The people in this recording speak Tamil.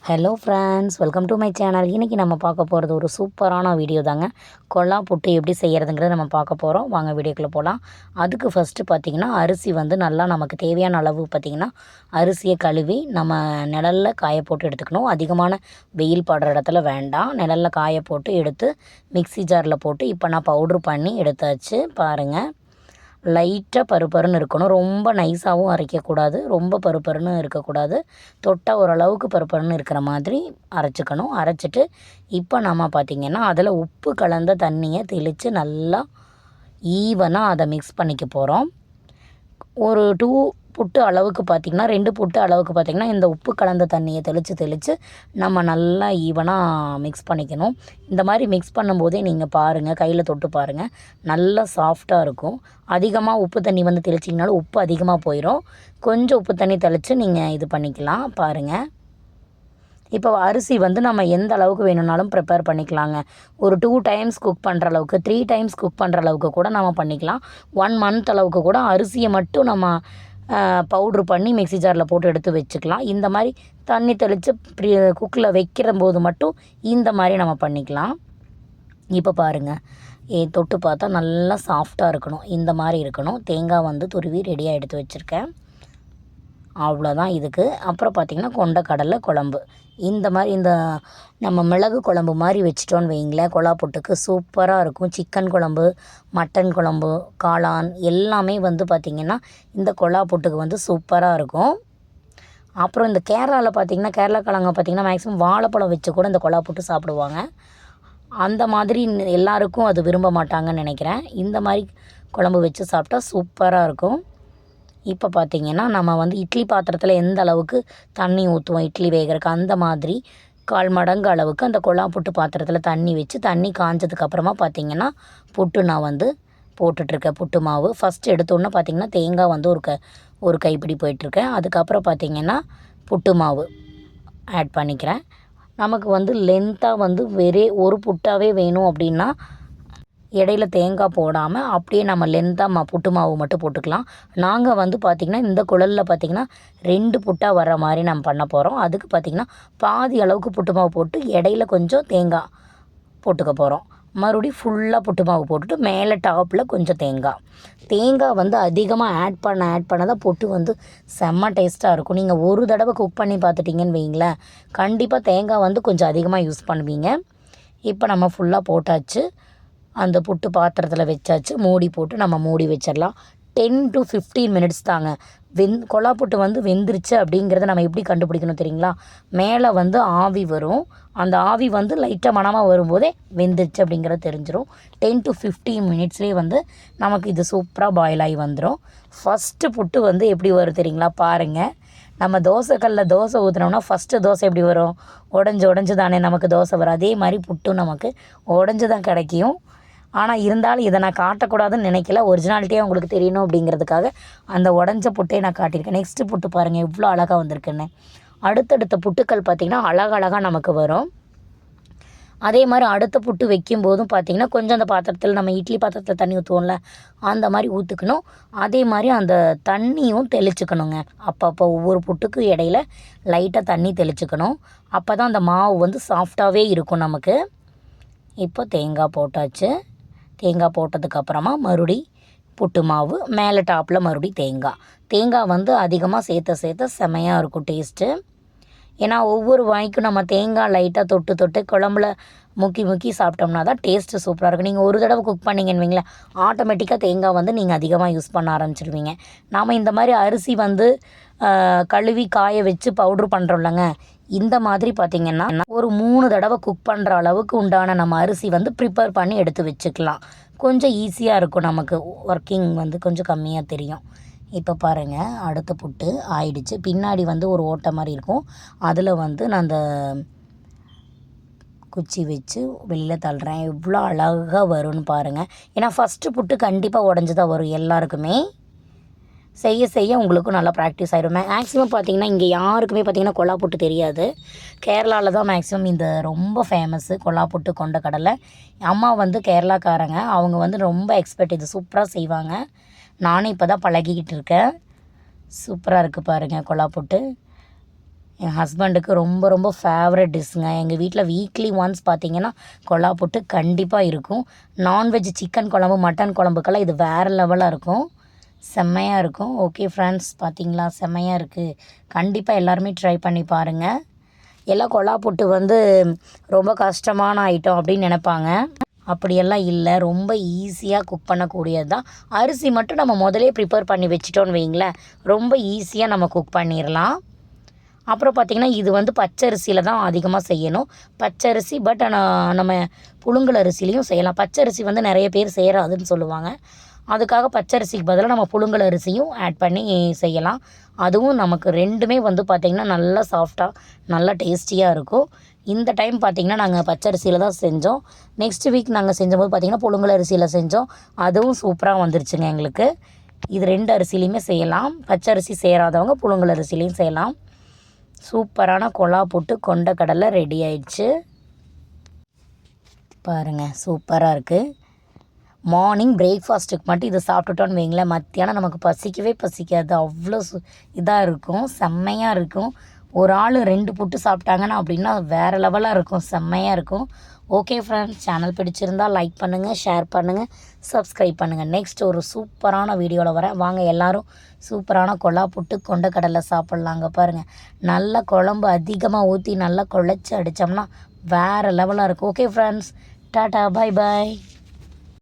Hello friends, welcome to my channel. இன்றைக்கி நம்ம பார்க்க போகிறது ஒரு சூப்பரான வீடியோ தாங்க. கொல்லா புட்டு எப்படி செய்கிறதுங்கிறத நம்ம பார்க்க போகிறோம். வாங்க வீடியோக்குள்ளே போகலாம். அதுக்கு ஃபஸ்ட்டு பார்த்திங்கன்னா அரிசி வந்து நல்லா நமக்கு தேவையான அளவு பார்த்திங்கன்னா அரிசியை கழுவி நம்ம நிழலில் காய போட்டு எடுத்துக்கணும். அதிகமான வெயில் படுற இடத்துல வேண்டாம். நிழலில் காய போட்டு எடுத்து மிக்ஸி ஜாரில் போட்டு இப்போ நான் பவுட்ரு பண்ணி எடுத்தாச்சு. பாருங்கள், லைட்டாக பருப்பருன்னு இருக்கணும். ரொம்ப நைஸாகவும் அரைக்கக்கூடாது, ரொம்ப பருப்பருன்னு இருக்கக்கூடாது. தொட்டால் ஓரளவுக்கு பருப்பருன்னு இருக்கிற மாதிரி அரைச்சிக்கணும். அரைச்சிட்டு இப்போ நம்ம பார்த்திங்கன்னா அதில் உப்பு கலந்த தண்ணியை தெளித்து நல்லா ஈவனாக அதை மிக்ஸ் பண்ணிக்க போகிறோம். ஒரு 2 புட்டு அளவுக்கு பார்த்திங்கன்னா 2 புட்டு அளவுக்கு பார்த்திங்கன்னா இந்த உப்பு கலந்த தண்ணியை தெளித்து நம்ம நல்லா ஈவனாக மிக்ஸ் பண்ணிக்கணும். இந்த மாதிரி மிக்ஸ் பண்ணும்போதே நீங்கள் பாருங்கள், கையில் தொட்டு பாருங்கள், நல்லா சாஃப்டாக இருக்கும். அதிகமாக உப்பு தண்ணி வந்து தெளிச்சிங்கனாலும் உப்பு அதிகமாக போயிடும். கொஞ்சம் உப்பு தண்ணி தெளித்து நீங்கள் இது பண்ணிக்கலாம். பாருங்கள், இப்போ அரிசி வந்து நம்ம எந்த அளவுக்கு வேணும்னாலும் ப்ரிப்பேர் பண்ணிக்கலாங்க. ஒரு 2 டைம்ஸ் குக் பண்ணுற அளவுக்கு, 3 டைம்ஸ் குக் பண்ணுற அளவுக்கு கூட நம்ம பண்ணிக்கலாம். 1 மந்த் அளவுக்கு கூட அரிசியை மட்டும் நம்ம பவுட்ரு பண்ணி மிக்ஸி ஜாரில் போட்டு எடுத்து வச்சுக்கலாம். இந்த மாதிரி தண்ணி தெளித்து குக்கில் வைக்கிற போது மட்டும் இந்த மாதிரி நம்ம பண்ணிக்கலாம். இப்போ பாருங்கள், தொட்டு பார்த்தா நல்லா சாஃப்டாக இருக்கணும். இந்த மாதிரி இருக்கணும். தேங்காய் வந்து துருவி ரெடியாக எடுத்து வச்சுருக்கேன். அவ்வளோதான் இதுக்கு. அப்புறம் பார்த்திங்கன்னா கொண்டக்கடலை குழம்பு. இந்த மாதிரி இந்த நம்ம மிளகு குழம்பு மாதிரி வச்சிட்டோன்னு வைங்களேன், கொல்லா புட்டுக்கு சூப்பராக இருக்கும். சிக்கன் குழம்பு, மட்டன் குழம்பு, காளான் எல்லாமே வந்து பார்த்திங்கன்னா இந்த கொல்லா புட்டுக்கு வந்து சூப்பராக இருக்கும். அப்புறம் இந்த கேரளாவில் பார்த்திங்கன்னா கேரளாக்காரங்க பார்த்திங்கன்னா மேக்ஸிமம் வாழைப்பழம் வச்சு கூட இந்த கொல்லா புட்டு சாப்பிடுவாங்க. அந்த மாதிரி எல்லாருக்கும் அது விரும்ப மாட்டாங்கன்னு நினைக்கிறேன். இந்த மாதிரி குழம்பு வச்சு சாப்பிட்டா சூப்பராக இருக்கும். இப்போ பார்த்திங்கன்னா நம்ம வந்து இட்லி பாத்திரத்தில் எந்த அளவுக்கு தண்ணி ஊற்றுவோம் இட்லி வேகிறதுக்கு, அந்த மாதிரி 1/4 மடங்கு அளவுக்கு அந்த கொல்லா புட்டு பாத்திரத்தில் தண்ணி வச்சு தண்ணி காஞ்சதுக்கப்புறமா பார்த்திங்கன்னா புட்டு நான் வந்து போட்டுட்ருக்கேன். புட்டு மாவு ஃபஸ்ட்டு எடுத்தோன்னே பார்த்திங்கன்னா தேங்காய் வந்து ஒரு கைப்பிடி போயிட்டுருக்கேன். அதுக்கப்புறம் பார்த்திங்கன்னா புட்டு மாவு ஆட் பண்ணிக்கிறேன். நமக்கு வந்து லென்த்தாக வந்து ஒரு புட்டாகவே வேணும் அப்படின்னா இடையில தேங்காய் போடாமல் அப்படியே நம்ம லென்த்தாக புட்டு மாவு மட்டும் போட்டுக்கலாம். நாங்கள் வந்து பார்த்திங்கன்னா இந்த குழலில் பார்த்திங்கன்னா 2 புட்டாக வர்ற மாதிரி நம்ம பண்ண போகிறோம். அதுக்கு பார்த்திங்கன்னா பாதி அளவுக்கு புட்டு மாவு போட்டு இடையில கொஞ்சம் தேங்காய் போட்டுக்க போகிறோம். மறுபடியும் ஃபுல்லாக புட்டு மாவு போட்டுட்டு மேலே டாப்பில் கொஞ்சம் தேங்காய் வந்து அதிகமாக ஆட் பண்ண தான் புட்டு வந்து செம்ம டேஸ்ட்டாக இருக்கும். நீங்கள் ஒரு தடவை குக் பண்ணி பார்த்துட்டிங்கன்னு வைங்களேன், கண்டிப்பாக தேங்காய் வந்து கொஞ்சம் அதிகமாக யூஸ் பண்ணுவீங்க. இப்போ நம்ம ஃபுல்லாக போட்டாச்சு. அந்த புட்டு பாத்திரத்தில் வச்சாச்சு. மூடி போட்டு நம்ம மூடி வச்சிடலாம். 10 to 15 மினிட்ஸ் தாங்க. கொல்லா புட்டு வந்து வெந்துருச்சு அப்படிங்கிறத நம்ம எப்படி கண்டுபிடிக்கணும் தெரியுங்களா? மேலே வந்து ஆவி வரும். அந்த ஆவி வந்து லைட்டாக மணமாக வரும்போதே வெந்துருச்சு அப்படிங்கிறது தெரிஞ்சிடும். 10 to 15 மினிட்ஸ்லேயே வந்து நமக்கு இது சூப்பராக பாயில் ஆகி வந்துடும். ஃபஸ்ட்டு புட்டு வந்து எப்படி வரும் தெரியுங்களா? பாருங்கள், நம்ம தோசைக்கல்லில் தோசை ஊற்றினோம்னா ஃபஸ்ட்டு தோசை எப்படி வரும்? உடஞ்சி தானே நமக்கு தோசை வரும். அதே மாதிரி புட்டும் நமக்கு உடஞ்சி தான் கிடைக்கும். ஆனால் இருந்தாலும் இதை நான் காட்டக்கூடாதுன்னு நினைக்கல. ஒரிஜினாலிட்டியாக உங்களுக்கு தெரியணும் அப்படிங்கிறதுக்காக அந்த உடஞ்ச புட்டே நான் காட்டியிருக்கேன். நெக்ஸ்ட்டு புட்டு பாருங்கள் எவ்வளோ அழகாக வந்திருக்குன்னு. அடுத்தடுத்த புட்டுக்கள் பார்த்திங்கன்னா அழகழகாக நமக்கு வரும். அதே மாதிரி அடுத்த புட்டு வைக்கும்போதும் பார்த்திங்கன்னா கொஞ்சம் அந்த பாத்திரத்தில் நம்ம இட்லி பாத்திரத்தில் தண்ணி ஊற்றுவோம்ல, அந்த மாதிரி ஊற்றுக்கணும். அதே மாதிரி அந்த தண்ணியும் தெளிச்சுக்கணுங்க. அப்பப்போ ஒவ்வொரு புட்டுக்கு இடையில லைட்டாக தண்ணி தெளிச்சுக்கணும். அப்போ தான் அந்த மாவு வந்து சாஃப்டாகவே இருக்கும் நமக்கு. இப்போ தேங்காய் போட்டாச்சு. தேங்காய் போட்டதுக்கப்புறமா மறுபடி புட்டு மாவு, மேலே டாப்பில் மறுபடி தேங்காய் வந்து அதிகமாக சேர்த்த செமையாக இருக்கும் டேஸ்ட்டு. ஏன்னா ஒவ்வொரு வாய்க்கும் நம்ம தேங்காய் லைட்டாக தொட்டு குழம்புல முக்கி சாப்பிட்டோம்னா தான் டேஸ்ட்டு சூப்பராக இருக்கும். நீங்கள் ஒரு தடவை குக் பண்ணிங்கன்னு வைங்களேன், ஆட்டோமேட்டிக்காக தேங்காய் வந்து நீங்கள் அதிகமாக யூஸ் பண்ண ஆரம்பிச்சிருவீங்க. நாம் இந்த மாதிரி அரிசி வந்து கழுவி காய வச்சு பவுட்ரு பண்ணுறோம்லங்க, இந்த மாதிரி பார்த்திங்கன்னா ஒரு 3 தடவை குக் பண்ணுற அளவுக்கு உண்டான நம்ம அரிசி வந்து ப்ரிப்பேர் பண்ணி எடுத்து வச்சுக்கலாம். கொஞ்சம் ஈஸியாக இருக்கும், நமக்கு ஒர்க்கிங் வந்து கொஞ்சம் கம்மியாக தெரியும். இப்போ பாருங்கள், அடுத்த புட்டு ஆயிடுச்சு. பின்னாடி வந்து ஒரு ஓட்டை மாதிரி இருக்கும். அதில் வந்து நான் அந்த குச்சி வச்சு வெளியில் தள்ளுறேன். எவ்வளோ அழகாக வரும்னு பாருங்கள். ஏன்னா ஃபஸ்ட்டு புட்டு கண்டிப்பாக உடஞ்சி தான் வரும் எல்லாருக்குமே. செய்ய உங்களுக்கும் நல்லா ப்ராக்டிஸ் ஆகிடும். மேக்ஸிமம் பார்த்திங்கன்னா இங்கே யாருக்குமே பார்த்திங்கன்னா கொல்லா புட்டு தெரியாது. கேரளாவில் தான் மேக்ஸிமம் இந்த ரொம்ப ஃபேமஸ்ஸு கொல்லா புட்டு, கொண்டக்கடலை. அம்மா வந்து கேரளாக்காரங்க. அவங்க வந்து ரொம்ப எக்ஸ்பர்ட், இது சூப்பராக செய்வாங்க. நானும் இப்போ தான் பழகிக்கிட்டு இருக்கேன். சூப்பராக இருக்குது பாருங்கள் கொல்லா புட்டு. என் ஹஸ்பண்டுக்கு ரொம்ப ரொம்ப ஃபேவரட் டிஷ்ஷுங்க. எங்கள் வீட்டில் வீக்லி ஒன்ஸ் பார்த்தீங்கன்னா கொல்லா புட்டு கண்டிப்பாக இருக்கும். நான்வெஜ் சிக்கன் குழம்பு மட்டன் குழம்புக்கெல்லாம் இது வேறு லெவலாக இருக்கும். செம்மையாக இருக்கும். ஓகே ஃப்ரெண்ட்ஸ், பார்த்தீங்களா செம்மையாக இருக்குது. கண்டிப்பாக எல்லாருமே ட்ரை பண்ணி பாருங்கள். எல்லாம் கொல்லா புட்டு வந்து ரொம்ப கஷ்டமான ஐட்டம் அப்படின்னு நினைப்பாங்க. அப்படியெல்லாம் இல்லை, ரொம்ப ஈஸியாக குக் பண்ணக்கூடியது தான். அரிசி மட்டும் நம்ம முதலே ப்ரிப்பேர் பண்ணி வச்சிட்டோன்னு வைங்களேன், ரொம்ப ஈஸியாக நம்ம குக் பண்ணிடலாம். அப்புறம் பார்த்திங்கன்னா இது வந்து பச்சரிசியில் தான் அதிகமாக செய்யணும். பச்சரிசி பட் ஆனால் நம்ம புழுங்கல் அரிசிலையும் செய்யலாம். பச்சரிசி வந்து நிறைய பேர் செய்கிறாதுன்னு சொல்லுவாங்க. அதுக்காக பச்சரிசிக்கு பதிலாக நம்ம புழுங்கல் அரிசியும் ஆட் பண்ணி செய்யலாம். அதுவும் நமக்கு ரெண்டுமே வந்து பார்த்திங்கன்னா நல்லா சாஃப்டாக நல்லா டேஸ்டியாக இருக்கும். இந்த டைம் பார்த்திங்கன்னா நாங்கள் பச்சரிசியில் தான் செஞ்சோம். நெக்ஸ்ட் வீக் நாங்கள் செஞ்சபோது பார்த்திங்கன்னா புழுங்கல் அரிசியில் செஞ்சோம். அதுவும் சூப்பராக வந்துருச்சுங்க எங்களுக்கு. இது 2 அரிசிலையுமே செய்யலாம். பச்சரிசி சேராதவங்க புழுங்கல் அரிசிலையும் செய்யலாம். சூப்பரான கொல்லா புட்டு கொண்டக்கடலை ரெடி ஆயிடுச்சு பாருங்கள், சூப்பராக இருக்குது. மார்னிங் பிரேக்ஃபாஸ்ட்டுக்கு மட்டும் இதை சாப்பிட்டுட்டோன்னு வைங்களேன், மத்தியானம் நமக்கு பசிக்கவே பசிக்காது. அவ்வளோ இதாக இருக்கும், செம்மையாக இருக்கும். ஒரு ஆள் 2 புட்டு சாப்பிட்டாங்கன்னா அப்படின்னா வேறு லெவலாக இருக்கும், செம்மையாக இருக்கும். ஓகே ஃப்ரெண்ட்ஸ், சேனல் பிடிச்சிருந்தால் லைக் பண்ணுங்கள், ஷேர் பண்ணுங்கள், சப்ஸ்கிரைப் பண்ணுங்கள். நெக்ஸ்ட் ஒரு சூப்பரான வீடியோவில் வரேன். வாங்க எல்லோரும் சூப்பரான கொல்லா புட்டு கொண்டக்கடலை சாப்பிட்லாங்க. பாருங்கள், நல்ல குழம்பு அதிகமாக ஊற்றி நல்லா குழச்சி அடித்தோம்னா வேறு லெவலாக இருக்கும். ஓகே ஃப்ரெண்ட்ஸ், டாட்டா, பாய் பாய்.